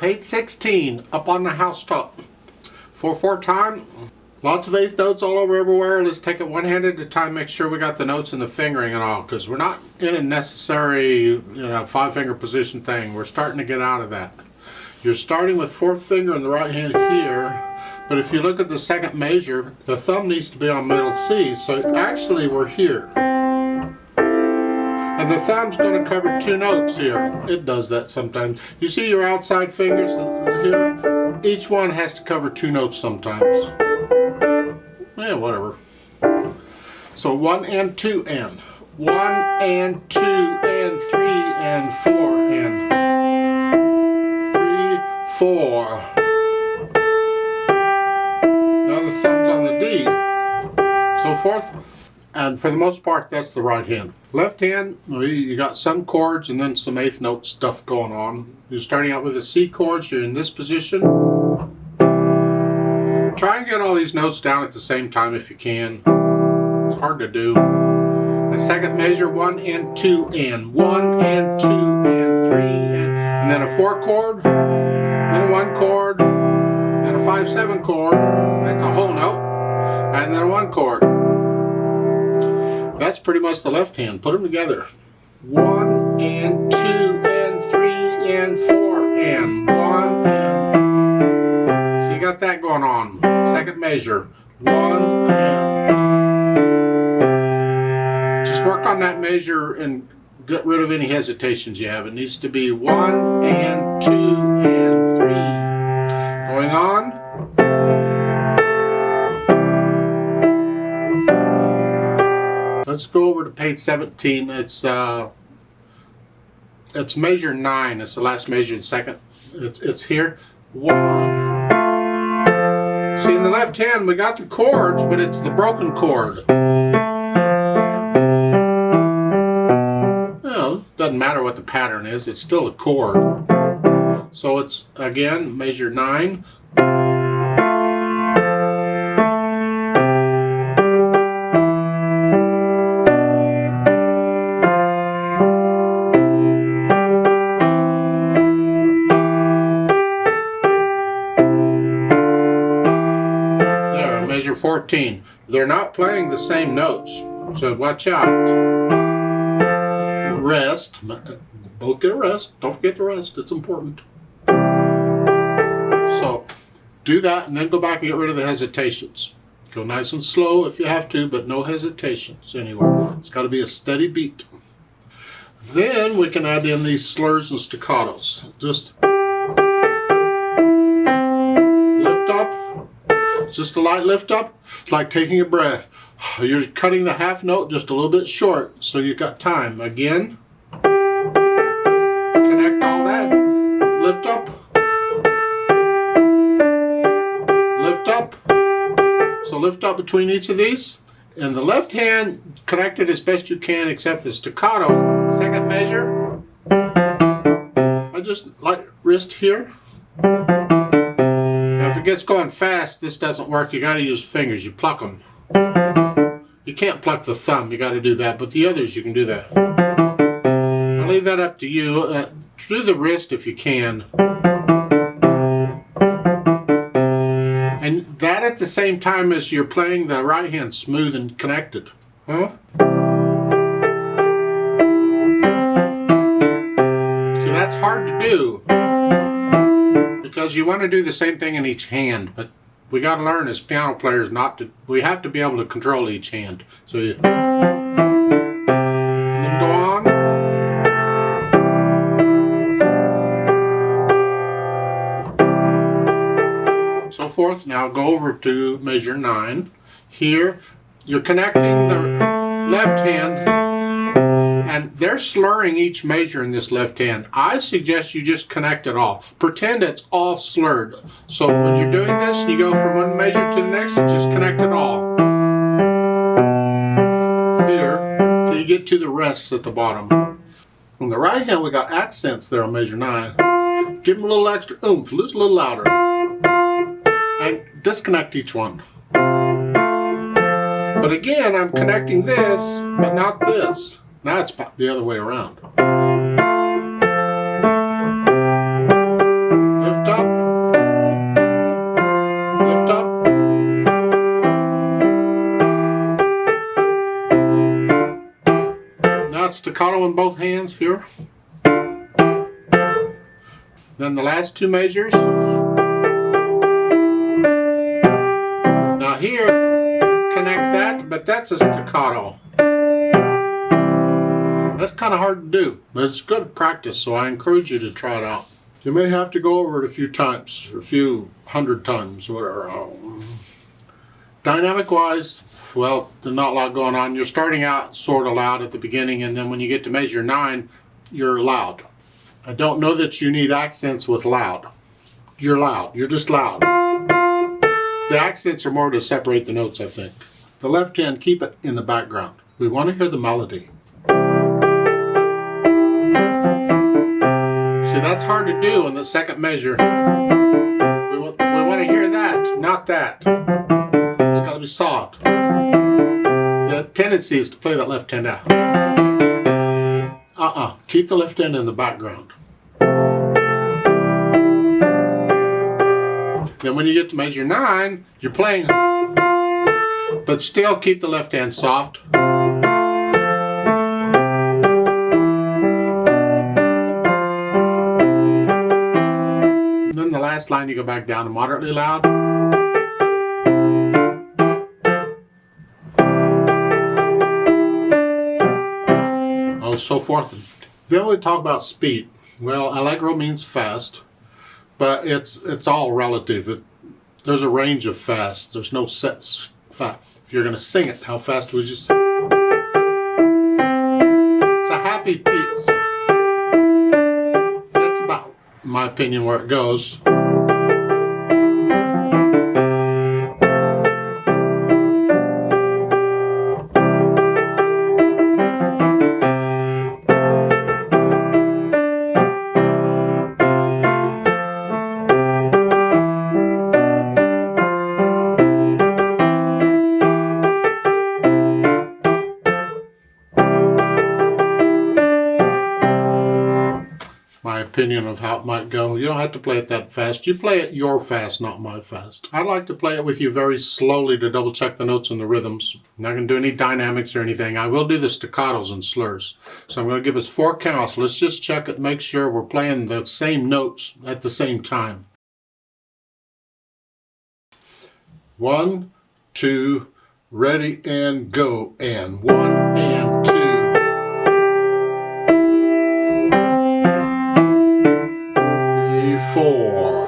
Page 16, up on the housetop. 4/4 time. Lots of eighth notes all over everywhere. Let's take it one hand at a time, make sure we got the notes in the fingering and all, because we're not in a necessary 5-finger position thing. We're starting to get out of that. You're starting with 4th finger in the right hand here, but if you look at the second measure, the thumb needs to be on middle C, so actually we're here. And the thumb's going to cover 2 notes here. It does that sometimes. You see your outside fingers here? Each one has to cover 2 notes sometimes. Yeah, whatever. So 1 and 2 and. 1 and 2 and 3 and 4 and. 3, 4. Now the thumb's on the D. So forth. And for the most part, that's the right hand. Left hand, you got some chords and then some eighth note stuff going on. You're starting out with the C chords. You're in this position. Try and get all these notes down at the same time if you can. It's hard to do. The second measure, 1 and 2 and. 1 and 2 and 3 and then a 4 chord, then a 1 chord, then a 5/7 chord. That's a whole note. And then a 1 chord. That's pretty much the left hand. Put them together. 1 and 2 and 3 and 4 and 1 and. So you got that going on. Second measure. 1 and. Just work on that measure and get rid of any hesitations you have. It needs to be 1 and 2 and 3. Going on. Let's go over to page 17. It's measure 9. It's the last measure in second. It's here. 1. See, in the left hand we got the chords, but it's the broken chord. Well, it doesn't matter what the pattern is. It's still a chord. So it's again measure 9. Measure 14. They're not playing the same notes, so watch out. Rest. Both get a rest. Don't forget the rest. It's important. So do that and then go back and get rid of the hesitations. Go nice and slow if you have to, but no hesitations anyway. It's got to be a steady beat. Then we can add in these slurs and staccatos. Just lift up. Just a light lift up. It's like taking a breath. You're cutting the half note just a little bit short, so you've got time. Again. Connect all that. Lift up. Lift up. So lift up between each of these. In the left hand, connect it as best you can except the staccato. Second measure. I just light wrist here. If it gets going fast, this doesn't work. You got to use fingers. You pluck them. You can't pluck the thumb. You got to do that. But the others, you can do that. I'll leave that up to you. Do the wrist if you can. And that at the same time as you're playing the right hand smooth and connected. Huh? See, that's hard to do. Because you want to do the same thing in each hand, but we got to learn as piano players not to. We have to be able to control each hand. So you and then go on. So forth. Now go over to measure 9. Here, you're connecting the left hand. And they're slurring each measure in this left hand. I suggest you just connect it all. Pretend it's all slurred. So when you're doing this, you go from one measure to the next, just connect it all. Here, till you get to the rests at the bottom. On the right hand, we got accents there on measure 9. Give them a little extra oomph, just a little louder. And disconnect each one. But again, I'm connecting this, but not this. Now it's the other way around. Lift staccato in both hands here. Then the last two measures. Now here, connect that, but that's a staccato. That's kind of hard to do, but it's good practice, so I encourage you to try it out. You may have to go over it a few times, or a few hundred times, whatever. Dynamic wise, well, there's not a lot going on. You're starting out sort of loud at the beginning, and then when you get to measure 9, you're loud. I don't know that you need accents with loud. You're loud. You're just loud. The accents are more to separate the notes, I think. The left hand, keep it in the background. We want to hear the melody. See, that's hard to do in the second measure. We want to hear that, not that. It's got to be soft. The tendency is to play that left hand out. Keep the left hand in the background. Then when you get to measure 9, you're playing, but still keep the left hand soft. And then the last line you go back down to moderately loud. Oh, so forth. Then we talk about speed. Well, allegro means fast, but it's all relative. There's a range of fast. There's no set fast. If you're going to sing it, how fast would you sing? It's a happy piece. That's about, in my opinion, where it goes. My opinion of how it might go. You don't have to play it that fast. You play it your fast, not my fast. I'd like to play it with you very slowly to double check the notes and the rhythms. I'm not going to do any dynamics or anything. I will do the staccatos and slurs. So I'm going to give us 4 counts. Let's just check it, make sure we're playing the same notes at the same time. 1, 2, ready and go. And 1 and 2. 4.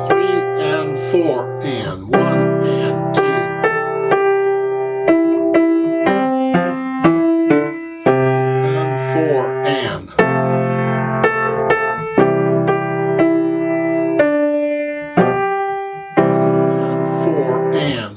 3 and 4 and 1 and 2. And 4 and. And 4 and.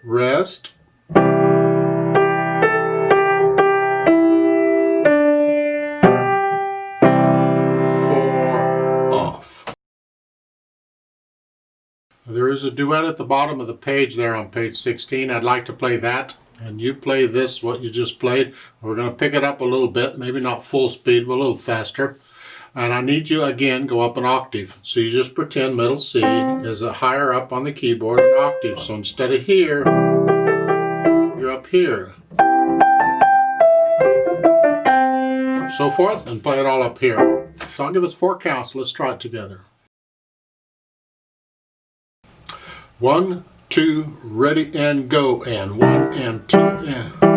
Rest. 4 off. There is a duet at the bottom of the page there on page 16. I'd like to play that, and you play this, what you just played. We're going to pick it up a little bit, maybe not full speed, but a little faster. And I need you, again, go up an octave. So you just pretend middle C is a higher up on the keyboard, an octave. So instead of here, you're up here. So forth, and play it all up here. So I'll give us 4 counts. Let's try it together. 1, 2, ready and go. And 1 and 2 and.